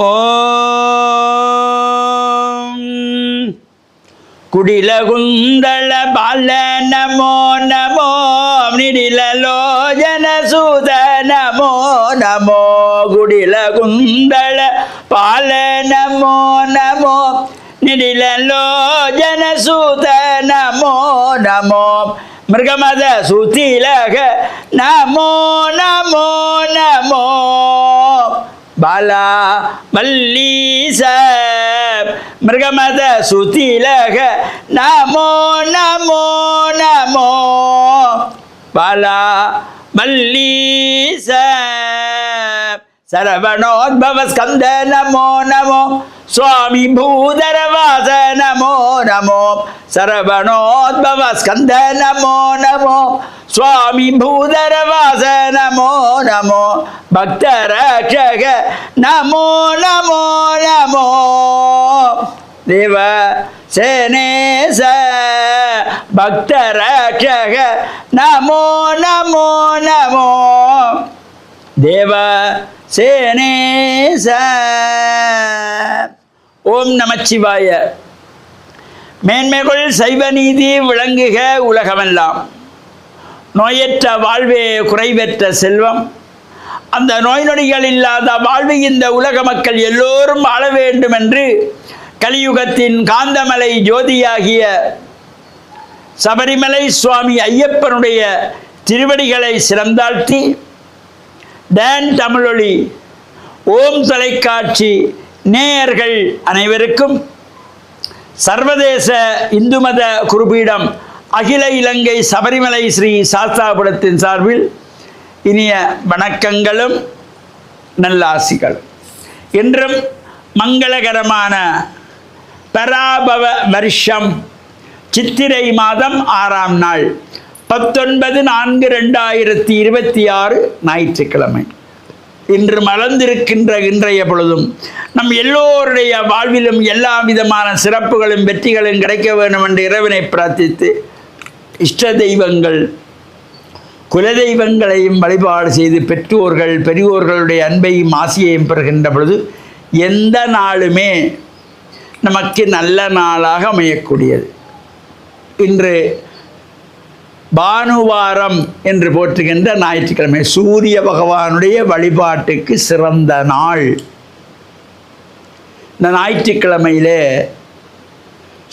ஓம் குடிலகுந்தள பால நமோ நமோ நிடிலலோஜன சூத நமோ நமோ குடிலகுந்தள பால நமோ நமோ நிடிலலோஜன சூத நமோ நமோ மிருகமத சுதிலக நமோ நமோ நமோ பாலா மல்லீச மிருகமத சுதிலக நமோ நமோ நமோ பாலா மல்லீச சரவணோத்பவ ஸ்கந்த நமோ நமோ சுவாமி பூதரவாச நமோ நமோ சரவணோத்பவ ஸ்கந்த நமோ நமோ சுவாமி பூதரவாச நமோ நமோ பக்தரக்ஷக நமோ நமோ நமோ தேவ சேனேச பக்தரக்ஷக நமோ நமோ நமோ தேவ சேனேச. ஓம் நமச்சிவாய. மேன்மைகள் சைவ நீதி விளங்குக உலகமெல்லாம். நோயற்ற வாழ்வே குறைவற்ற செல்வம். அந்த நோய் நொடிகள் இல்லாத வாழ்வு இந்த உலக மக்கள் எல்லோரும் வாழ வேண்டும் என்று கலியுகத்தின் காந்தமலை ஜோதியாகிய சபரிமலை சுவாமி ஐயப்பனுடைய திருவடிகளை சிறந்தாழ்த்தி டான் தமிழொலி ஓம் தொலைக்காட்சி நேயர்கள் அனைவருக்கும் சர்வதேச இந்து மத குருபீடம் அகில இலங்கை சபரிமலை ஸ்ரீ சாஸ்தாபுரத்தின் சார்பில் இனிய வணக்கங்களும் நல்லாசிகளும். இன்றும் மங்களகரமான பராபவ வருஷம் சித்திரை மாதம் 6ஆம் நாள் 19/4/2026 ஞாயிற்றுக்கிழமை. இன்று மலர்ந்திருக்கின்ற இன்றைய பொழுதும் நம் எல்லோருடைய வாழ்விலும் எல்லா விதமான சிறப்புகளும் வெற்றிகளும் கிடைக்க வேண்டும் என்று இறைவனை பிரார்த்தித்து இஷ்ட தெய்வங்கள் குலதெய்வங்களையும் வழிபாடு செய்து பெற்றோர்கள் பெரியோர்களுடைய அன்பையும் ஆசியையும் பெறுகின்ற பொழுது எந்த நாளுமே நமக்கு நல்ல நாளாக அமையக்கூடியது. இன்று பானுவாரம் என்று போற்றுகின்ற ஞாயிற்றுக்கிழமை சூரிய பகவானுடைய வழிபாட்டுக்கு சிறந்த நாள். இந்த ஞாயிற்றுக்கிழமையிலே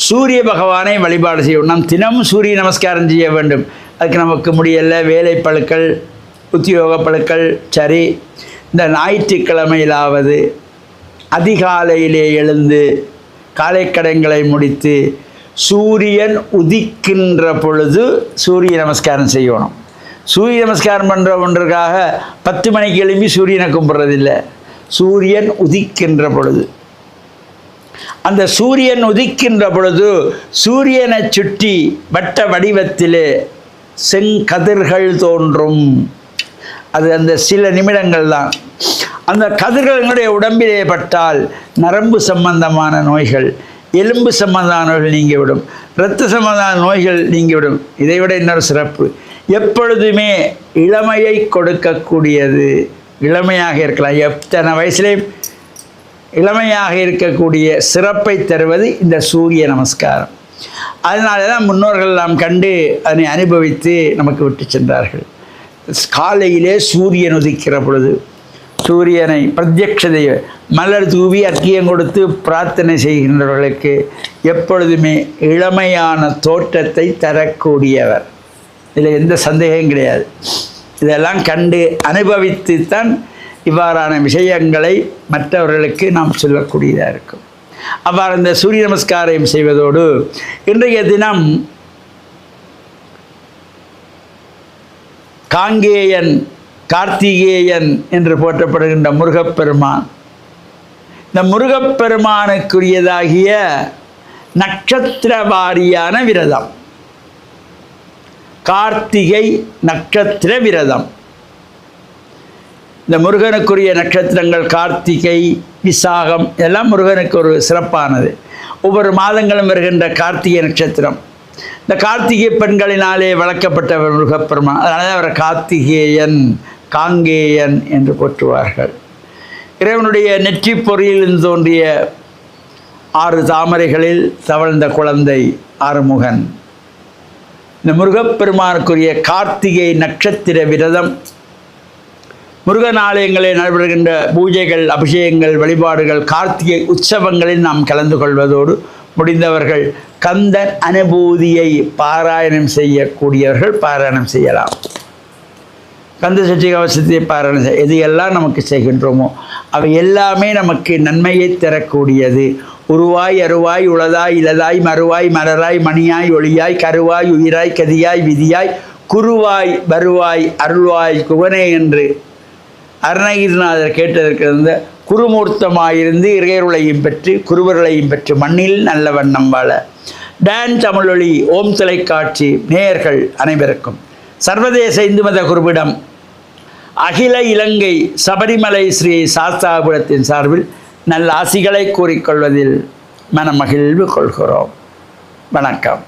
சூரிய பகவானை வழிபாடு செய்யணும். நாம் தினமும் சூரிய நமஸ்காரம் செய்ய வேண்டும். அதுக்கு நமக்கு முடியல, வேலை பழுக்கள் உத்தியோக பழுக்கள். சரி, இந்த ஞாயிற்றுக்கிழமையிலாவது அதிகாலையிலே எழுந்து காலை கடன்களை முடித்து சூரியன் உதிக்கின்ற பொழுது சூரிய நமஸ்காரம் செய்யணும். சூரிய நமஸ்காரம் பண்ணுற ஒன்றுக்காக 10 மணிக்கு எழும்பி சூரியனை கும்பிட்றதில்லை. சூரியன் உதிக்கின்ற பொழுது, அந்த சூரியன் உதிக்கின்ற பொழுது சூரியனை சுற்றி வட்ட வடிவத்திலே செங்கதிர்கள் தோன்றும். அது அந்த சில நிமிடங்கள் தான். அந்த கதிர்களுடைய உடம்பிலே பட்டால் நரம்பு சம்பந்தமான நோய்கள், எலும்பு சம்பந்தமான நோய்கள் நீங்கிவிடும், இரத்த சம்பந்தமான நோய்கள் நீங்கிவிடும். இதைவிட இன்னொரு சிறப்பு, எப்பொழுதுமே இளமையை கொடுக்கக்கூடியது. இளமையாக இருக்கலாம், எத்தனை வயசுலேயும் இளமையாக இருக்கக்கூடிய சிறப்பை தருவது இந்த சூரிய நமஸ்காரம். அதனால தான் முன்னோர்கள் நாம் கண்டு அதனை அனுபவித்து நமக்கு விட்டு சென்றார்கள். காலையிலே சூரியன் உதிக்கிற பொழுது சூரியனை பிரத்யக்ஷதை மலர் தூவி அர்க்கியம் கொடுத்து பிரார்த்தனை செய்கின்றவர்களுக்கு எப்பொழுதுமே இளமையான தோற்றத்தை தரக்கூடியவர். இதில் எந்த சந்தேகம் கிடையாது. இதெல்லாம் கண்டு அனுபவித்து தான் இவ்வாறான விஷயங்களை மற்றவர்களுக்கு நாம் சொல்லக்கூடியதாக இருக்கும். அவ்வாறு இந்த சூரிய நமஸ்காரம் செய்வதோடு இன்றைய தினம் காங்கேயன் கார்த்திகேயன் என்று போற்றப்படுகின்ற முருகப்பெருமான், இந்த முருகப்பெருமானுக்குரியதாகிய நட்சத்திர வாரியான விரதம் கார்த்திகை நட்சத்திர விரதம். இந்த முருகனுக்குரிய நட்சத்திரங்கள் கார்த்திகை, விசாகம் இதெல்லாம் முருகனுக்கு ஒரு சிறப்பானது. ஒவ்வொரு மாதங்களும் வருகின்ற கார்த்திகை நட்சத்திரம், இந்த கார்த்திகை பெண்களினாலே வளர்க்கப்பட்டவர் முருகப்பெருமான். அதனால தான் அவரை கார்த்திகேயன் காங்கேயன் என்று போற்றுவார்கள். இறைவனுடைய நெற்றி பொறியில் தோன்றிய 6 தாமரைகளில் தவழ்ந்த குழந்தை ஆறுமுகன். இந்த முருகப்பெருமானுக்குரிய கார்த்திகை நட்சத்திர விரதம், முருகன் ஆலயங்களில் நடைபெறுகின்ற பூஜைகள், அபிஷேகங்கள், வழிபாடுகள், கார்த்திகை உற்சவங்களில் நாம் கலந்து கொள்வதோடு முடிந்தவர்கள் கந்தன் அனுபூதியை பாராயணம் செய்யக்கூடியவர்கள் பாராயணம் செய்யலாம். கந்த சஷ்டி கவசத்தை பாராயணம் செய்ய எது எல்லாம் நமக்கு செய்கின்றோமோ அவை எல்லாமே நமக்கு நன்மையை தரக்கூடியது. உருவாய் அருவாய் உளதாய் இலதாய் மறுவாய் மலராய் மணியாய் ஒளியாய் கருவாய் உயிராய் கதியாய் விதியாய் குருவாய் வருவாய் அருள்வாய் குகனே என்று அருணகிரிநாதர் கேட்டதற்கு குருமூர்த்தமாயிருந்து இறையருளையும் பெற்று குருவர்களையும் பெற்று மண்ணில் நல்ல வண்ணம் வாழ. டான் தமிழொலி ஓம் தொலைக்காட்சி நேயர்கள் அனைவருக்கும் சர்வதேச இந்து மத குருவிடம் அகில இலங்கை சபரிமலை ஸ்ரீ சாஸ்தாபுரத்தின் சார்பில் நல்ல ஆசிகளை கூறிக்கொள்வதில் மனமகிழ்வு கொள்கிறோம். வணக்கம்.